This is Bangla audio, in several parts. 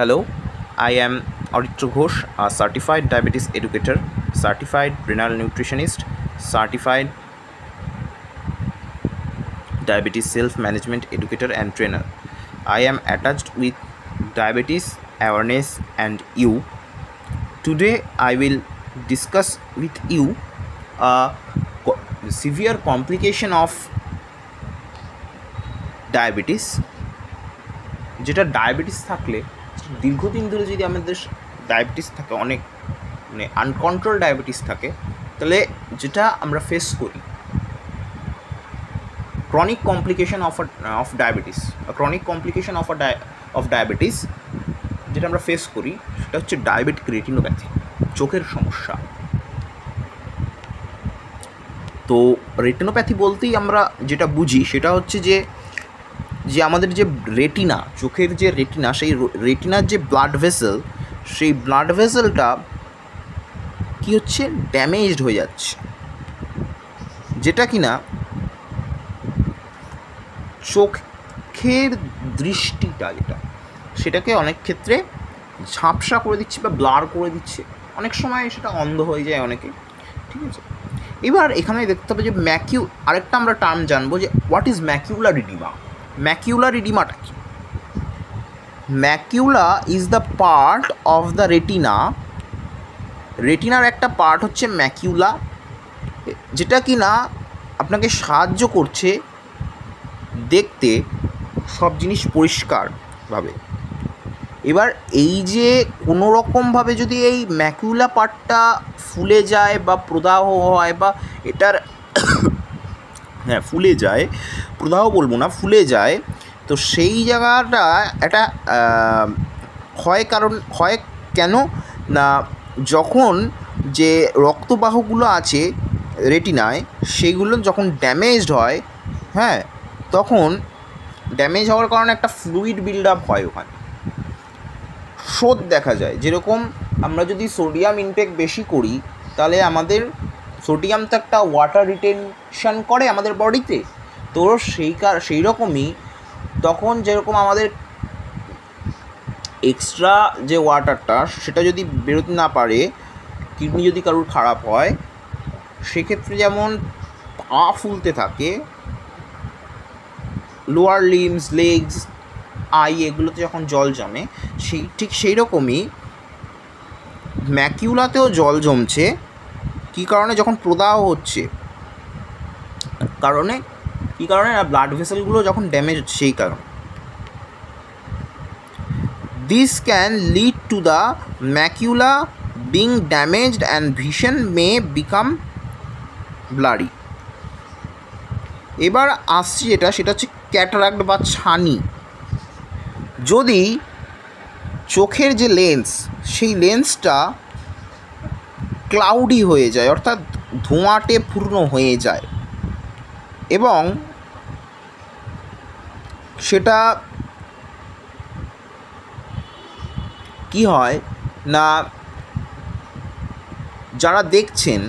Hello, I am Aditya Ghosh, a certified diabetes educator, certified renal nutritionist, certified diabetes self-management educator and trainer. I am attached with Diabetes Awareness and You. Today I will discuss with you a severe complication of diabetes, যেটা ডায়াবেটিস থাকলে দীর্ঘদিন ধরে যদি আমাদের ডায়াবেটিস থাকে, অনেক আনকন্ট্রোল ডায়াবেটিস থাকে, তাহলে যেটা আমরা ফেস করি chronic complication of diabetes, chronic complication of diabetes যেটা আমরা ফেস করি সেটা হচ্ছে ডায়াবেটিক রেটিনোপ্যাথি, চোখের সমস্যা। তো রেটিনোপ্যাথি বলতেই আমরা যেটা বুঝি সেটা হচ্ছে যে আমাদের যে রেটিনা, চোখের যে রেটিনা, সেই রেটিনার যে ব্লাড ভেসেল, সেই ব্লাড ভেসেলটা কী হচ্ছে, ড্যামেজড হয়ে যাচ্ছে, যেটা কিনা চোখের দৃষ্টিটা সেটাকে অনেক ক্ষেত্রে ঝাপসা করে দিচ্ছে বা ব্লার করে দিচ্ছে, অনেক সময় সেটা অন্ধ হয়ে যায় অনেকে, ঠিক আছে। এবার এখানে দেখতে হবে যে আরেকটা আমরা টার্ম জানবো যে what is macular oedema. Macular ইডিমাটা কি? Macula is the part of the রেটিনার একটা পার্ট হচ্ছে ম্যাকিউলা, যেটা কি না আপনাকে সাহায্য করছে দেখতে সব জিনিস পরিষ্কারভাবে। এবার এই যে কোনো রকমভাবে যদি এই ম্যাকিউলা পার্টটা ফুলে যায় বা প্রদাহ হয় বা এটার ফুলে যায়, প্রদাহ বলবো না, ফুলে যায়, তো সেই জায়গাটা একটা হয় কেন না, যখন যে রক্তবাহগুলো আছে রেটিনায় সেইগুলো যখন ড্যামেজড হয়, তখন ড্যামেজ হওয়ার কারণে একটা ফ্লুইড বিল্ড আপ হয়, ওখানে শোধ দেখা যায়। যেরকম আমরা যদি সোডিয়াম ইনটেক বেশি করি তাহলে আমাদের সোডিয়াম তো একটা ওয়াটার রিটেনশন করে আমাদের বডিতে, তো সেই রকমই তখন যেরকম আমাদের এক্সট্রা যে ওয়াটারটা সেটা যদি বেরোতে না পারে, কিডনি যদি কারোর খারাপ হয়, সেক্ষেত্রে যেমন পা ফুলতে থাকে, লোয়ার লিমস, লেগস, আই, এগুলোতে যখন জল জমে, ঠিক সেই রকমই ম্যাকিউলাতেও জল জমছে। কী কারণে? যখন প্রদাহ হচ্ছে, কী কারণে ব্লাড ভেসেলগুলো যখন ড্যামেজ হচ্ছে, সেই কারণে। This can lead to the macula being damaged and vision may become blurry. এবার আসছি সেটা হচ্ছে ক্যাটারাক্ট বা ছানি। যদি চোখের যে লেন্স, সেই লেন্সটা ক্লাউডি হয়ে যায়, অর্থাৎ ধোঁয়াটে পূর্ণ হয়ে যায়, এবং সেটা কি হয় না, যারা দেখছেন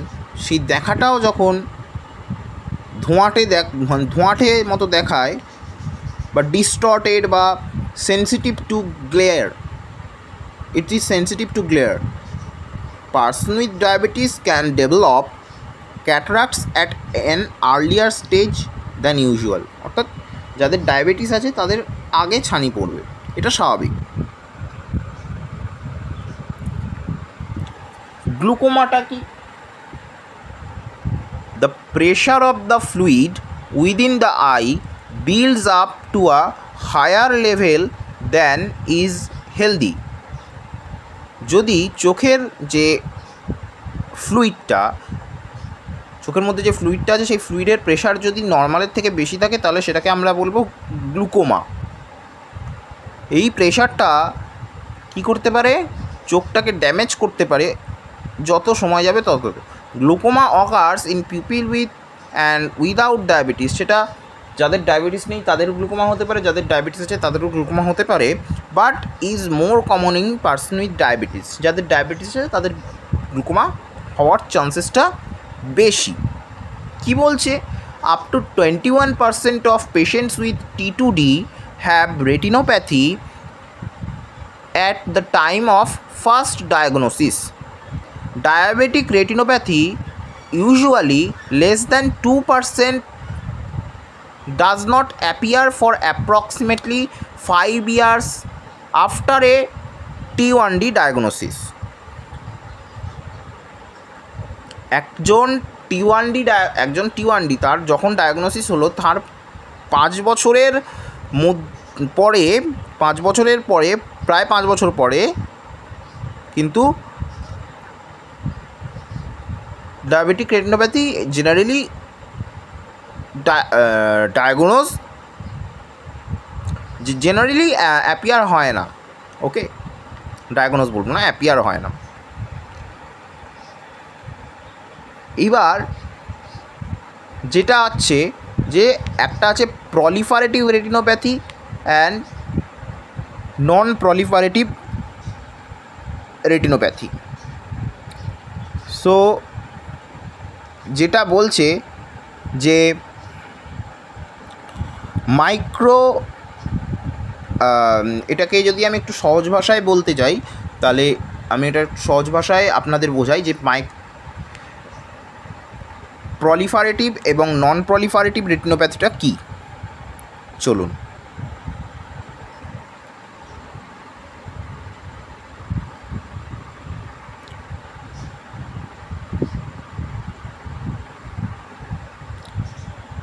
সেই দেখাটাও যখন ধোঁয়াটে মতো দেখায় বা ডিস্টর্টেড বা sensitive to glare, it is sensitive to glare. Person with diabetes can develop cataracts at an earlier stage than usual. অর্থাৎ যাদের ডায়াবেটিস আছে তাদের আগে ছানি পড়বে, এটা স্বাভাবিক। গ্লুকোমাটা কি? The pressure of the fluid within the eye builds up to a higher level than is healthy. যদি চোখের যে ফ্লুইডটা, চোখের মধ্যে যে ফ্লুইডটা আছে, সেই ফ্লুইডের প্রেশার যদি নর্মালের থেকে বেশি থাকে, তাহলে সেটাকে আমরা বলবো গ্লুকোমা। এই প্রেশারটা কি করতে পারে? চোখটাকে ড্যামেজ করতে পারে, যত সময় যাবে তত। Glaucoma occurs in people with and without diabetes. সেটা যাদের ডায়াবেটিস নেই তাদের গ্লুকোমা হতে পারে, যাদের ডায়াবেটিস আছে তাদেরও গ্লুকোমা হতে পারে, but is more common in person with diabetes. যাদের ডায়াবেটিস আছে তাদের গ্লুকোমা হওয়ার চান্সেসটা বেশি। কি বলছে? Up to 21% of patients with T2D have retinopathy at the time of first diagnosis. Diabetic retinopathy, usually less than 2%, does not appear for approximately 5 years after a T1D diagnosis. একজন T1D তার যখন ডায়াগনোসিস হলো তার 5 বছরের পরে প্রায় 5 বছর পরে কিন্তু ডায়াবেটিক রেটিনোপ্যাথি জেনারেলি অ্যাপিয়ার হয় না। ওকে, ডায়াগনোস বলবো না, অ্যাপিয়ার হয় না। এবার যেটা আছে যে একটা আছে proliferative retinopathy and non proliferative retinopathy. So যেটা বলছে যে এটাকে যদি আমি একটু সহজ ভাষায় বলতে যাই তাহলে আমি এটা সহজ ভাষায় আপনাদের বোঝাই যে প্রলিফারেটিভ এবং নন প্রলিফারেটিভ রেটিনোপ্যাথিটা কী। চলুন,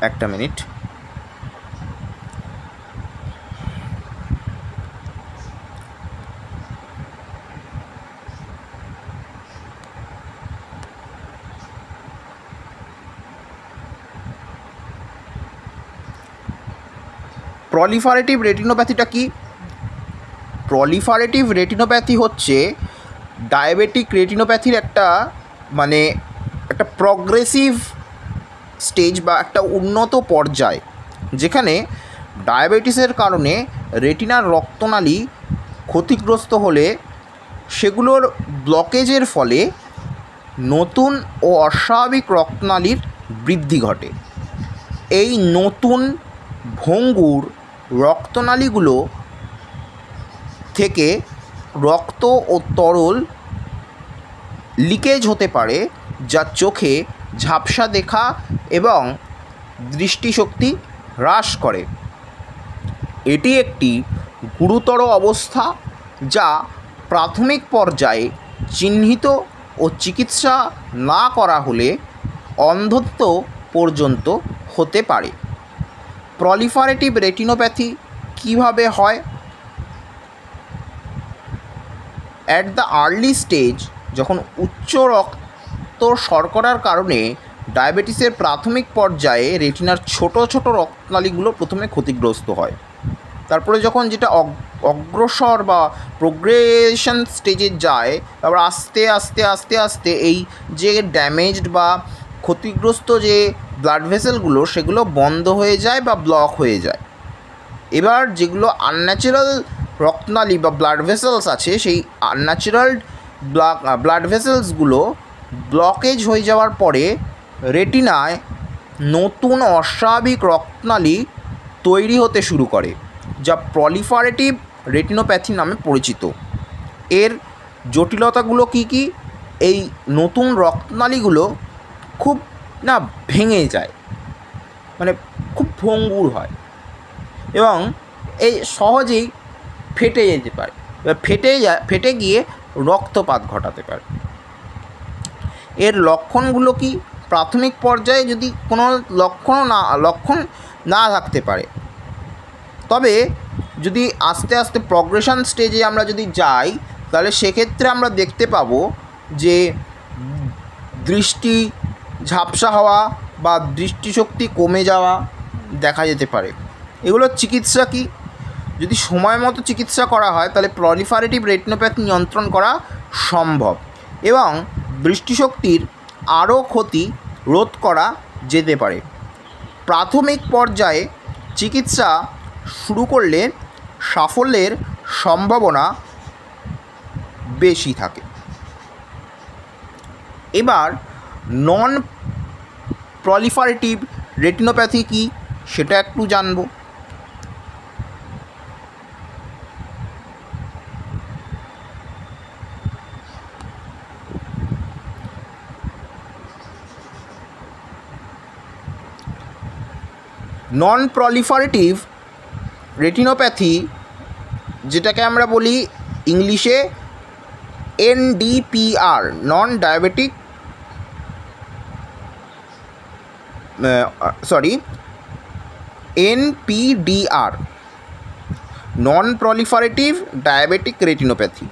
একটা মিনিট। প্রলিফারেটিভ রেটিনোপ্যাথিটা কি? প্রলিফারেটিভ রেটিনোপ্যাথি হচ্ছে ডায়াবেটিক রেটিনোপ্যাথির একটা প্রগ্রেসিভ স্টেজ বা একটা উন্নত পর্যায়, যেখানে ডায়াবেটিসের কারণে রেটিনার রক্তনালী ক্ষতিগ্রস্ত হলে সেগুলোর ব্লকেজের ফলে নতুন ও অস্বাভাবিক রক্তনালীর বৃদ্ধি ঘটে। এই নতুন ভঙ্গুর রক্তনালীগুলো থেকে রক্ত ও তরল লিকেজ হতে পারে, যা চোখে ঝাপসা দেখা এবং দৃষ্টিশক্তি হ্রাস করে। এটি একটি গুরুতর অবস্থা যা প্রাথমিক পর্যায়ে চিহ্নিত ও চিকিৎসা না করা হলে অন্ধত্ব পর্যন্ত হতে পারে। প্রলিফারেটিভ রেটিনোপ্যাথি কীভাবে হয়? অ্যাট দ্য আর্লি স্টেজ, যখন উচ্চ রক্ত শর্করার কারণে ডায়াবেটিসের প্রাথমিক পর্যায়ে রেটিনার ছোট ছোট রক্তনালীগুলো প্রথমে ক্ষতিগ্রস্ত হয়। তারপরে যখন যেটা অগ্রসর বা প্রোগ্রেশন স্টেজে যায়, তারপর আস্তে আস্তে আস্তে আস্তে এই যে ড্যামেজড বা ক্ষতিগ্রস্ত যে ব্লাড ভেসেলগুলো সেগুলো বন্ধ হয়ে যায় বা ব্লক হয়ে যায়। এবার যেগুলো আনন্যাচারাল রক্তনালী বা ব্লাড ভেসেলস আছে, সেই আনন্যাচারাল ব্লাড ভেসেলসগুলো ব্লকেজ হয়ে যাওয়ার পরে রেটিনায় নতুন অস্বাভাবিক রক্তনালী তৈরি হতে শুরু করে, যা প্রলিফারেটিভ রেটিনোপ্যাথি নামে পরিচিত। এর জটিলতাগুলো কি কি? এই নতুন রক্তনালীগুলো খুব ভেঙে যায়, খুব ভঙ্গুর হয় এবং এই সহজেই ফেটে যেতে পারে, ফেটে গিয়ে রক্তপাত ঘটাতে পারে। এর লক্ষণগুলো কি? প্রাথমিক পর্যায়ে যদি কোনো লক্ষণ না থাকতে পারে, তবে যদি আস্তে আস্তে প্রগ্রেশন স্টেজে আমরা যদি যাই তাহলে সেক্ষেত্রে আমরা দেখতে পাবো যে দৃষ্টি ঝাপসা হওয়া বা দৃষ্টিশক্তি কমে যাওয়া দেখা যেতে পারে। এগুলোর চিকিৎসা কি? যদি সময় মতো চিকিৎসা করা হয় তাহলে প্রলিফারেটিভ রেটিনোপ্যাথি নিয়ন্ত্রণ করা সম্ভব এবং দৃষ্টিশক্তির আরও ক্ষতি রোধ করা যেতে পারে। প্রাথমিক পর্যায়ে চিকিৎসা শুরু করলে সাফল্যের সম্ভাবনা বেশি থাকে। এবার নন প্রলিফারেটিভ রেটিনোপ্যাথি কি সেটা একটু জানব। নন প্রলিফারেটিভ রেটিনোপ্যাথি, যেটাকে আমরা বলি ইংলিশে NDPR, নন ডায়াবেটিক NPDR, নন প্রলিফারেটিভ ডায়াবেটিক রেটিনোপ্যাথি,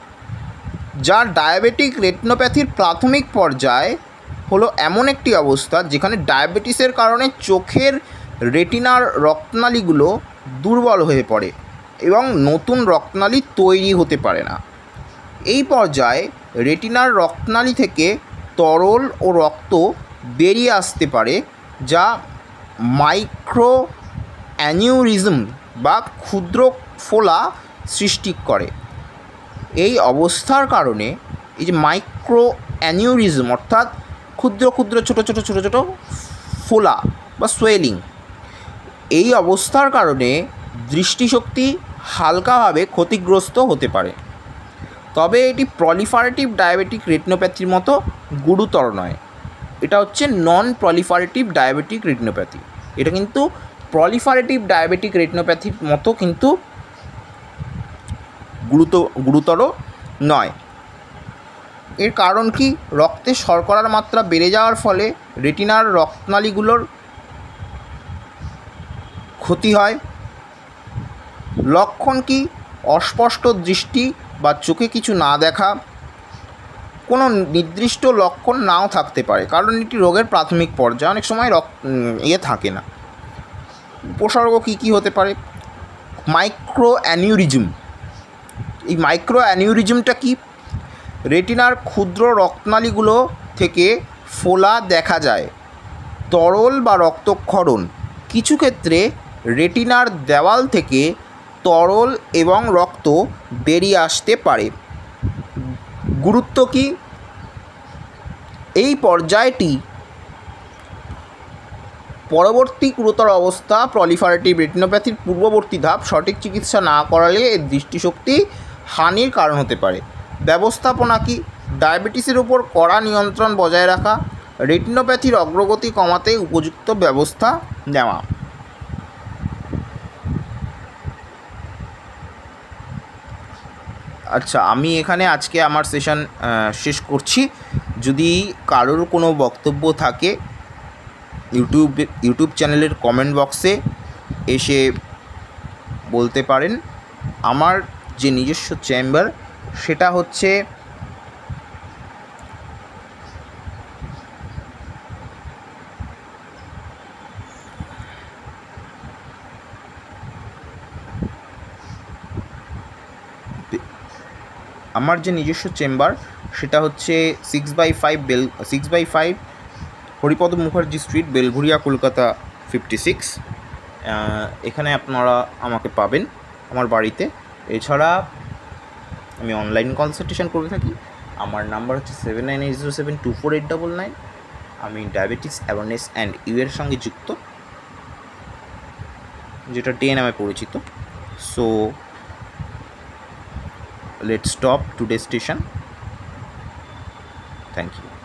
যা ডায়াবেটিক রেটিনোপ্যাথির প্রাথমিক পর্যায় হলো এমন একটি অবস্থা যেখানে ডায়াবেটিসের কারণে চোখের রেটিনার রক্তনালীগুলো দুর্বল হয়ে পড়ে এবং নতুন রক্তনালী তৈরি হতে পারে না। এই পর্যায়ে রেটিনার রক্তনালী থেকে তরল ও রক্ত বেরিয়ে আসতে পারে, যা মাইক্রো অ্যানিউরিজম বা ক্ষুদ্র ফোলা সৃষ্টি করে। এই অবস্থার কারণে এই যে মাইক্রো অ্যানিউরিজম অর্থাৎ ক্ষুদ্র ক্ষুদ্র ছোটো ছোটো ছোটো ছোটো ফোলা বা সোয়েলিং, এই অবস্থার কারণে দৃষ্টিশক্তি হালকাভাবে ক্ষতিগ্রস্ত হতে পারে। তবে এটি প্রলিফারেটিভ ডায়াবেটিক রেটিনোপ্যাথির মতো গুরুতর নয়। এটা হচ্ছে নন প্রলিফারেটিভ ডায়াবেটিক রেটিনোপ্যাথি। এটা কিন্তু প্রলিফারেটিভ ডায়াবেটিক রেটিনোপ্যাথির মতো কিন্তু গুরুতর নয়। এর কারণ কি? রক্তে শর্করার মাত্রা বেড়ে যাওয়ার ফলে রেটিনার রক্তনালীগুলোর ক্ষতি হয়। লক্ষণ কি? অস্পষ্ট দৃষ্টি বা চোখে কিছু না দেখা। কোনো নির্দিষ্ট লক্ষণ নাও থাকতে পারে, কারণ এটি রোগের প্রাথমিক পর্যায়ে, অনেক সময় থাকে না। উপসর্গ কী কী হতে পারে? Micro aneurysm. এই মাইক্রো অ্যানিউরিজমটা কি? রেটিনার ক্ষুদ্র রক্তনালীগুলো থেকে ফোলা দেখা যায়। তরল বা রক্তক্ষরণ। কিছু ক্ষেত্রে রেটিনার দেওয়াল থেকে তরল এবং রক্ত বেরিয়ে আসতে পারে। গুরুত্ব কি? এই পর্যায়টি পরবর্তী গুরুতর অবস্থা প্রলিফারেটিভ রেটিনোপ্যাথির পূর্ববর্তী ধাপ। সঠিক চিকিৎসা না করালে এর দৃষ্টিশক্তি হানির কারণ হতে পারে। ব্যবস্থাপনা কি? ডায়াবেটিসের উপর কড়া নিয়ন্ত্রণ বজায় রাখা, রেটিনোপ্যাথির অগ্রগতি কমাতে উপযুক্ত ব্যবস্থা নেওয়া। আচ্ছা, আমি এখানে আজকে আমার সেশন শেষ করছি। যদি কারোর কোনো বক্তব্য থাকে ইউটিউব চ্যানেলের কমেন্ট বক্সে এসে বলতে পারেন। আমার যে নিজস্ব চেম্বার সেটা হচ্ছে আমার যে নিজস্ব চেম্বার সেটা হচ্ছে 6/5 হরিপদ মুখার্জি স্ট্রিট, বেলঘুরিয়া, কলকাতা 56। এখানে আপনারা আমাকে পাবেন আমার বাড়িতে। এছাড়া আমি অনলাইন কনসালটেশন করে থাকি। আমার নাম্বার হচ্ছে 7980724899। আমি ডায়াবেটিস অ্যাওয়ারনেস অ্যান্ড এর সঙ্গে যুক্ত, যেটা ডে নামে পরিচিত। So let's stop today's session. Thank you.